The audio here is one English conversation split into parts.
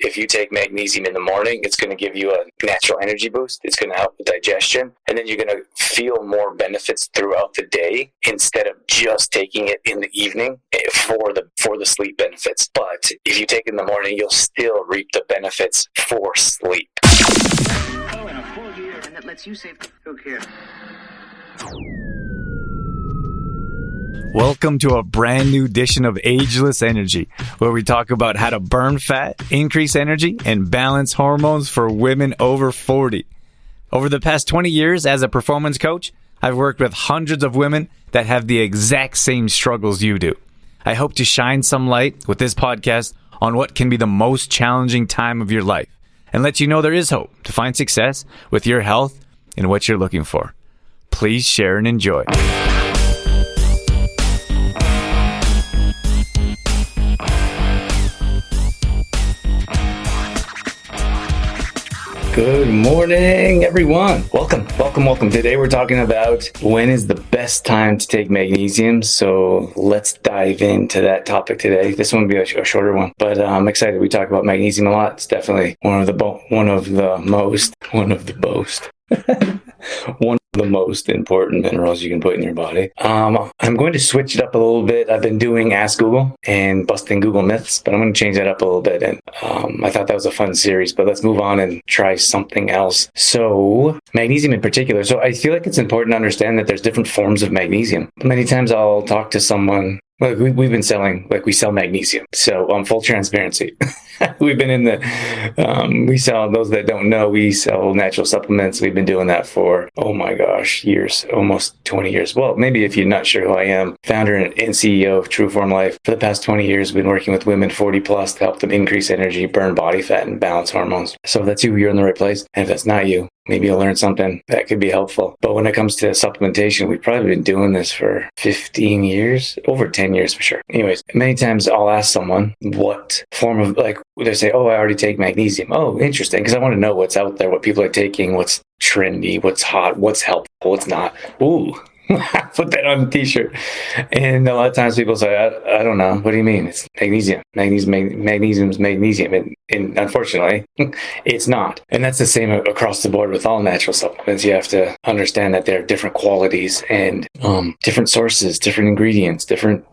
if you take magnesium in the morning, it's going to give you a natural energy boost. It's going to help with digestion. And then you're going to feel more benefits throughout the day instead of just taking it in the evening for the sleep benefits. But if you take it in the morning, you'll still reap the benefits for sleep. Oh, and a full year, and that lets you save. Look here. Welcome to a brand new edition of Ageless Energy, where we talk about how to burn fat, increase energy, and balance hormones for women over 40. Over the past 20 years as a performance coach, I've worked with hundreds of women that have the exact same struggles you do. I hope to shine some light with this podcast on what can be the most challenging time of your life and let you know there is hope to find success with your health and what you're looking for. Please share and enjoy. Good morning, everyone. Welcome. Today we're talking about when is the best time to take magnesium. So let's dive into that topic today. This one will be a shorter one, but I'm excited. We talk about magnesium a lot. It's definitely one of the most important minerals you can put in your body. I'm going to switch it up a little bit. I've been doing Ask Google and busting Google myths, but I'm going to change that up a little bit. And I thought that was a fun series, but let's move on and try something else. So magnesium in particular. So I feel like it's important to understand that there's different forms of magnesium. Many times I'll talk to someone. Well, we've been selling, we sell magnesium. So full transparency. We've been in we sell, those that don't know, we sell natural supplements. We've been doing that for, oh my gosh, years, almost 20 years. Well, maybe if you're not sure who I am, founder and CEO of True Form Life. For the past 20 years, we've been working with women 40 plus to help them increase energy, burn body fat, and balance hormones. So if that's you, you're in the right place. And if that's not you, maybe you'll learn something that could be helpful. But when it comes to supplementation, we've probably been doing this for 15 years, over 10 years for sure. Anyways, many times I'll ask someone what form of, they say, oh, I already take magnesium. Oh, interesting. Because I want to know what's out there, what people are taking, what's trendy, what's hot, what's helpful, what's not. Ooh. Put that on a t-shirt. And a lot of times people say, I don't know. What do you mean? It's magnesium. Magnesium is magnesium. And unfortunately, it's not. And that's the same across the board with all natural supplements. You have to understand that there are different qualities and different sources, different ingredients, different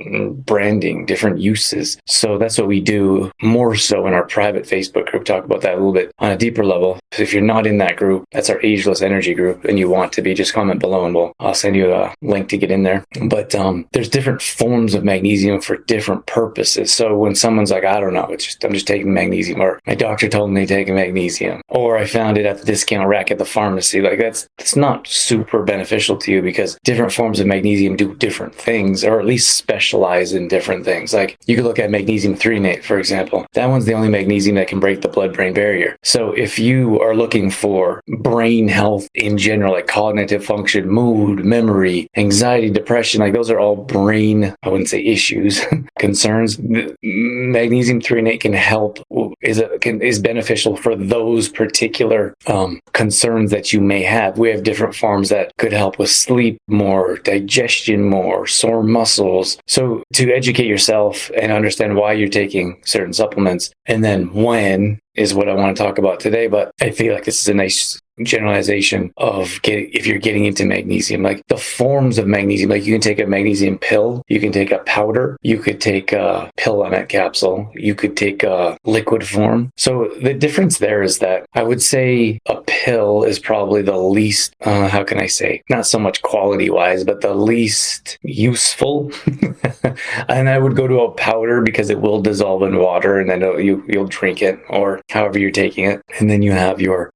branding, different uses. So that's what we do more so in our private Facebook group. Talk about that a little bit on a deeper level. So if you're not in that group, that's our Ageless Energy group, and you want to be, just comment below and I'll send you a link to get in there. But there's different forms of magnesium for different purposes. So when someone's like, I don't know, I'm just taking magnesium, or my doctor told me to take magnesium, or I found it at the discount rack at the pharmacy, that's not super beneficial to you, because different forms of magnesium do different things, or at least specialize in different things. Like you could look at magnesium threonate, for example. That one's the only magnesium that can break the blood-brain barrier. So if you are looking for brain health in general, like cognitive function, mood, memory, anxiety, depression, those are all brain, I wouldn't say issues, concerns. Magnesium threonate can help, is beneficial for those particular concerns that you may have. We have different forms that could help with sleep more, digestion more, sore muscles. So to educate yourself and understand why you're taking certain supplements, and then when, is what I want to talk about today. But I feel like this is a nice generalization of if you're getting into magnesium, the forms of magnesium. You can take a magnesium pill, you can take a powder, you could take a pill on that capsule, you could take a liquid form. So the difference there is that I would say a pill is probably the least, how can I say, not so much quality wise, but the least useful. And I would go to a powder because it will dissolve in water, and then you'll drink it, or however you're taking it. And then you have your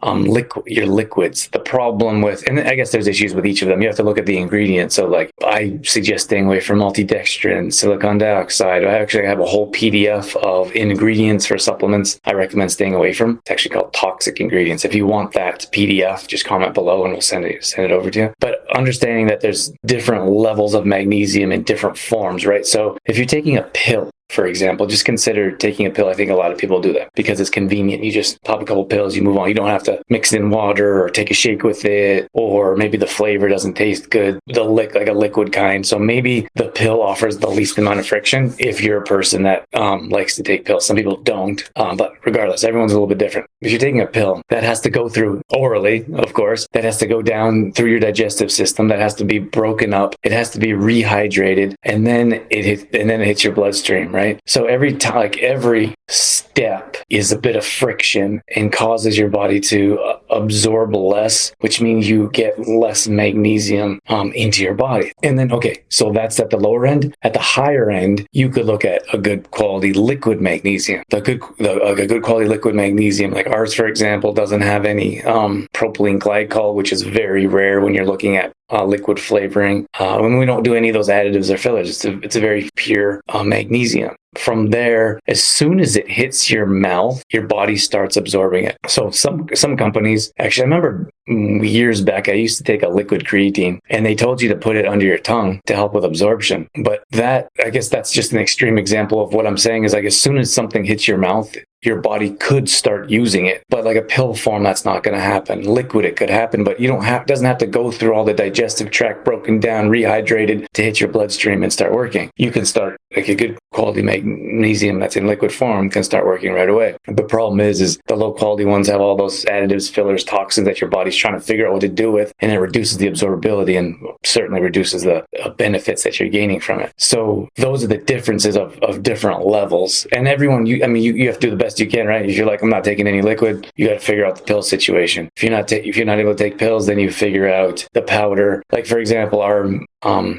liquids. The problem with, and I guess there's issues with each of them, you have to look at the ingredients. So I suggest staying away from maltodextrin, silicon dioxide. I actually have a whole PDF of ingredients for supplements I recommend staying away from. It's actually called toxic ingredients. If you want that PDF, just comment below and we'll send it over to you. But understanding that there's different levels of magnesium in different forms, right? So if you're taking a pill, for example, just consider taking a pill. I think a lot of people do that because it's convenient. You just pop a couple pills, you move on. You don't have to mix it in water or take a shake with it, or maybe the flavor doesn't taste good, like a liquid kind. So maybe the pill offers the least amount of friction if you're a person that likes to take pills. Some people don't, but regardless, everyone's a little bit different. If you're taking a pill, that has to go through orally, of course, that has to go down through your digestive system, that has to be broken up, it has to be rehydrated, and then it hits your bloodstream, right? So every time, like every step is a bit of friction and causes your body to absorb less, which means you get less magnesium into your body. And then, okay, so that's at the lower end. At the higher end, you could look at a good quality liquid magnesium. A good quality liquid magnesium, like ours, for example, doesn't have any propylene glycol, which is very rare when you're looking at liquid flavoring. When we don't do any of those additives or fillers, it's a very pure magnesium. From there, as soon as it hits your mouth, your body starts absorbing it. So some companies, actually, I remember years back, I used to take a liquid creatine, and they told you to put it under your tongue to help with absorption. But I guess that's just an extreme example of what I'm saying is, like, as soon as something hits your mouth, your body could start using it. But like a pill form, that's not going to happen. Liquid, it could happen, but doesn't have to go through all the digestive tract broken down, rehydrated to hit your bloodstream and start working. You can start, like, a good quality magnesium that's in liquid form can start working right away. The problem is the low quality ones have all those additives, fillers, toxins that your body's trying to figure out what to do with, and it reduces the absorbability and certainly reduces the benefits that you're gaining from it. So those are the differences of different levels. And everyone, you have to do the best you can, right? If you're like, I'm not taking any liquid, you got to figure out the pill situation. If you're not able to take pills, then you figure out the powder. Like, for example,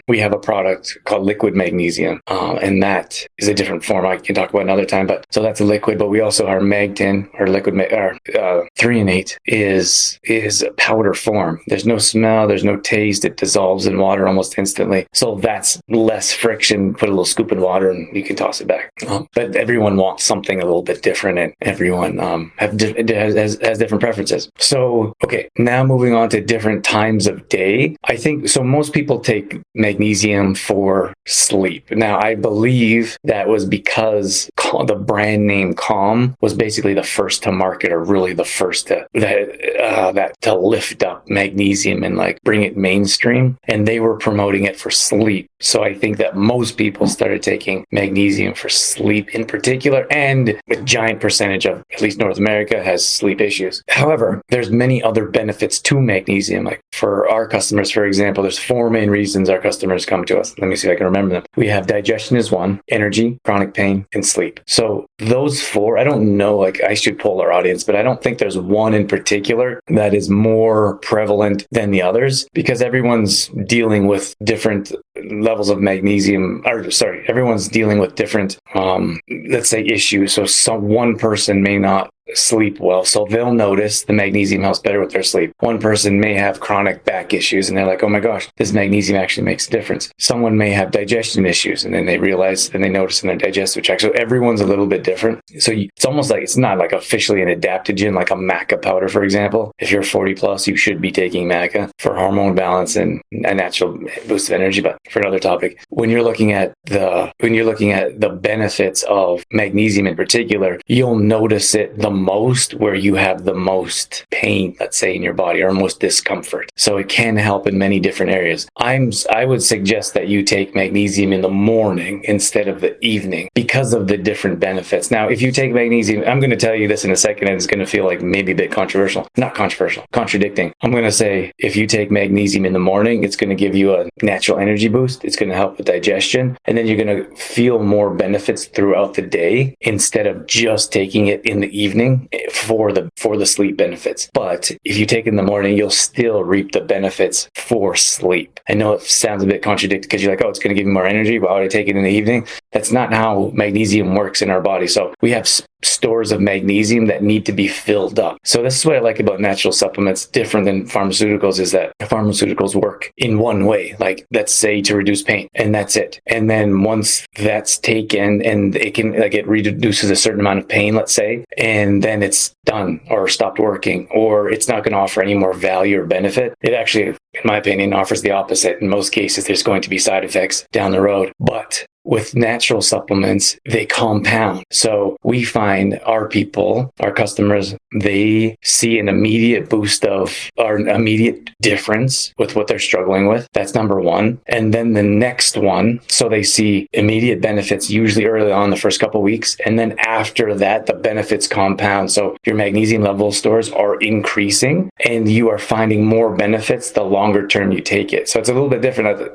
we have a product called liquid magnesium, and that is a different form I can talk about another time. But so that's a liquid, but we also our Mag10 or liquid 3-in-8 is a powder form. There's no smell, there's no taste. It dissolves in water almost instantly. So that's less friction. Put a little scoop in water and you can toss it back. But everyone wants something a little bit different, and everyone has different preferences. So okay, now moving on to different times of day. I think so. Most people take magnesium for sleep. Now, I believe that was because the brand name Calm was basically the first to market, or really the first to lift up magnesium and like bring it mainstream, and they were promoting it for sleep. So I think that most people started taking magnesium for sleep in particular, and a giant percentage of at least North America has sleep issues. However, there's many other benefits to magnesium. Like for our customers, for example, there's 4 main reasons our customers come to us. Let me see if I can remember them. We have digestion is one, energy, chronic pain, and sleep. So those 4, I don't know, like I should poll our audience, but I don't think there's one in particular that is more prevalent than the others, because everyone's dealing with different levels of magnesium, everyone's dealing with different, let's say, issues. So one person may not sleep well, so they'll notice the magnesium helps better with their sleep. One person may have chronic back issues, and they're like, oh my gosh, this magnesium actually makes a difference. Someone may have digestion issues, and then they realize and they notice in their digestive tract. So everyone's a little bit different. So it's almost like it's not like officially an adaptogen, like a maca powder, for example. If you're 40 plus, you should be taking maca for hormone balance and a natural boost of energy. But for another topic, when you're looking at the benefits of magnesium in particular, you'll notice it the most where you have the most pain, let's say, in your body, or most discomfort. So it can help in many different areas. I would suggest that you take magnesium in the morning instead of the evening because of the different benefits. Now, if you take magnesium, I'm going to tell you this in a second, and it's going to feel like maybe a bit contradicting. I'm going to say if you take magnesium in the morning, it's going to give you a natural energy boost. It's going to help with digestion, and then you're going to feel more benefits throughout the day instead of just taking it in the evening for the sleep benefits. But if you take it in the morning, you'll still reap the benefits for sleep. I know it sounds a bit contradictory because you're like, oh, it's going to give me more energy. Why would I take it in the evening? That's not how magnesium works in our body. So we have stores of magnesium that need to be filled up. So this is what I like about natural supplements, different than pharmaceuticals, is that pharmaceuticals work in one way, like let's say to reduce pain, and that's it. And then once that's taken and it reduces a certain amount of pain, let's say, and then it's done or stopped working, or it's not going to offer any more value or benefit, it actually in my opinion, offers the opposite. In most cases, there's going to be side effects down the road. But with natural supplements, they compound. So we find our people, our customers, they see an immediate boost or an immediate difference with what they're struggling with. That's number one. And then the next one, so they see immediate benefits usually early on the first couple of weeks. And then after that, the benefits compound. So your magnesium level stores are increasing and you are finding more benefits the longer term you take it. So it's a little bit different.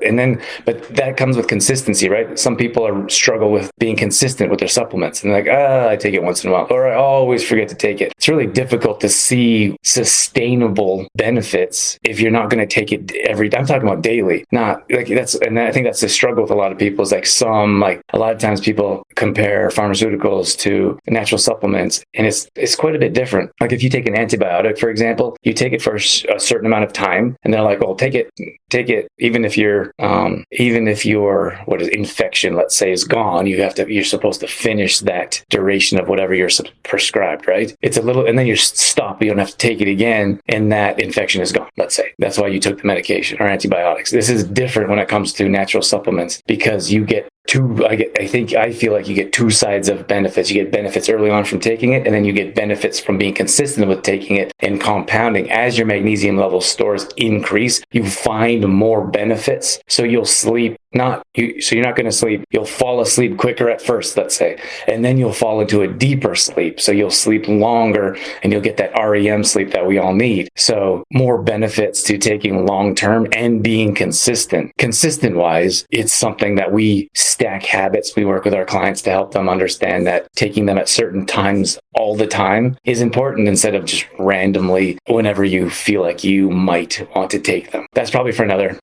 But that comes with consistency, right? Some people struggle with being consistent with their supplements and they're like, I take it once in a while, or I always forget to take it. It's really difficult to see sustainable benefits if you're not going to take it every day. I'm talking about daily, not like and I think that's the struggle with a lot of people is a lot of times people compare pharmaceuticals to natural supplements and it's quite a bit different. Like if you take an antibiotic, for example, you take it for a certain amount of time and they're like, well, take it, even if your infection, let's say, is gone, you're supposed to finish that duration of whatever you're prescribed, right? It's a little, and then you stop, you don't have to take it again, and that infection is gone, let's say. That's why you took the medication or antibiotics. This is different when it comes to natural supplements because you get I feel like you get two sides of benefits. You get benefits early on from taking it, and then you get benefits from being consistent with taking it and compounding. As your magnesium level stores increase, you find more benefits. So you'll sleep so you're not going to sleep. You'll fall asleep quicker at first, let's say, and then you'll fall into a deeper sleep. So you'll sleep longer and you'll get that REM sleep that we all need. So more benefits to taking long-term and being consistent. Consistent wise, it's something that we stack habits. We work with our clients to help them understand that taking them at certain times all the time is important instead of just randomly whenever you feel like you might want to take them. That's probably for another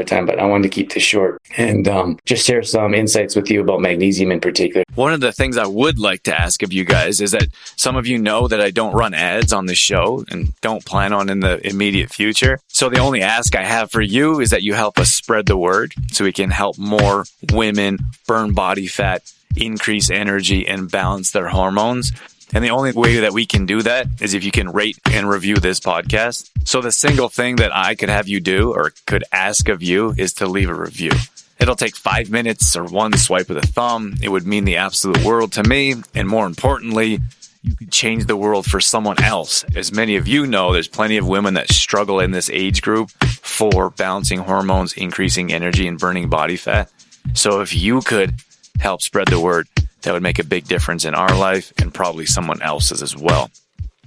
time, but I wanted to keep this short and just share some insights with you about magnesium in particular. One of the things I would like to ask of you guys is that some of you know that I don't run ads on the show and don't plan on in the immediate future. So the only ask I have for you is that you help us spread the word so we can help more women burn body fat, increase energy, and balance their hormones. And the only way that we can do that is if you can rate and review this podcast. So the single thing that I could have you do or could ask of you is to leave a review. It'll take 5 minutes or one swipe of the thumb. It would mean the absolute world to me. And more importantly, you could change the world for someone else. As many of you know, there's plenty of women that struggle in this age group for balancing hormones, increasing energy, and burning body fat. So if you could help spread the word, that would make a big difference in our life and probably someone else's as well.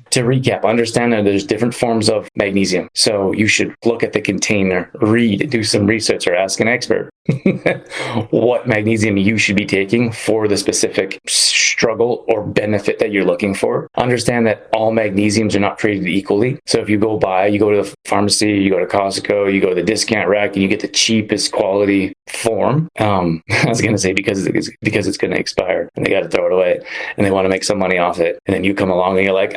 To recap, understand that there's different forms of magnesium. So you should look at the container, read, do some research, or ask an expert what magnesium you should be taking for the specific struggle or benefit that you're looking for. Understand that all magnesiums are not treated equally. So if you go to the pharmacy, you go to Costco, you go to the discount rack, and you get the cheapest quality form. I was going to say because it's going to expire and they got to throw it away and they want to make some money off it. And then you come along and you're like,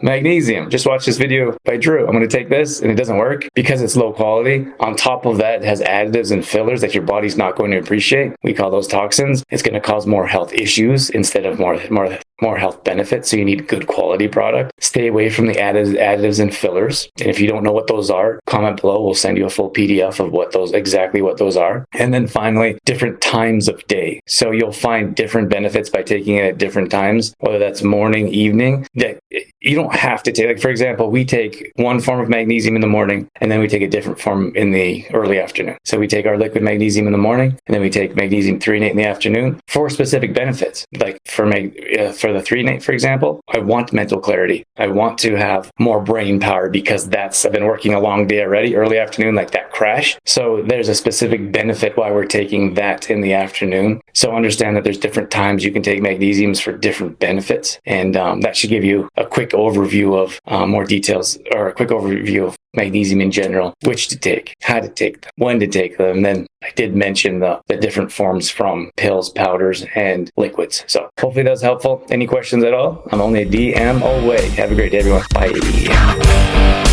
magnesium. Just watch this video by Drew. I'm going to take this and it doesn't work because it's low quality. On top of that, it has additives and fillers that your body's not going to appreciate. We call those toxins. It's going to cause more health issues instead of more health benefits. So you need good quality product. Stay away from the additives and fillers. And if you don't know what those are, comment below. We'll send you a full PDF of exactly what those are. And then finally, different times of day. So you'll find different benefits by taking it at different times, whether that's morning, evening, that you don't have to take. Like, for example, we take one form of magnesium in the morning and then we take a different form in the early afternoon. So we take our liquid magnesium in the morning and then we take magnesium threonate in the afternoon for specific benefits. Like for the threonate, for example, I want mental clarity. I want to have more brain power because I've been working a long day already, early afternoon, like that crash. So there's a specific benefit why we're taking that in the afternoon. So understand that there's different times you can take magnesiums for different benefits. And that should give you a quick overview of more details, or a quick overview of magnesium in general, which to take, how to take them, when to take them. And then I did mention the different forms from pills, powders, and liquids. So hopefully that was helpful. Any questions at all? I'm only a DM away. Have a great day, everyone. Bye.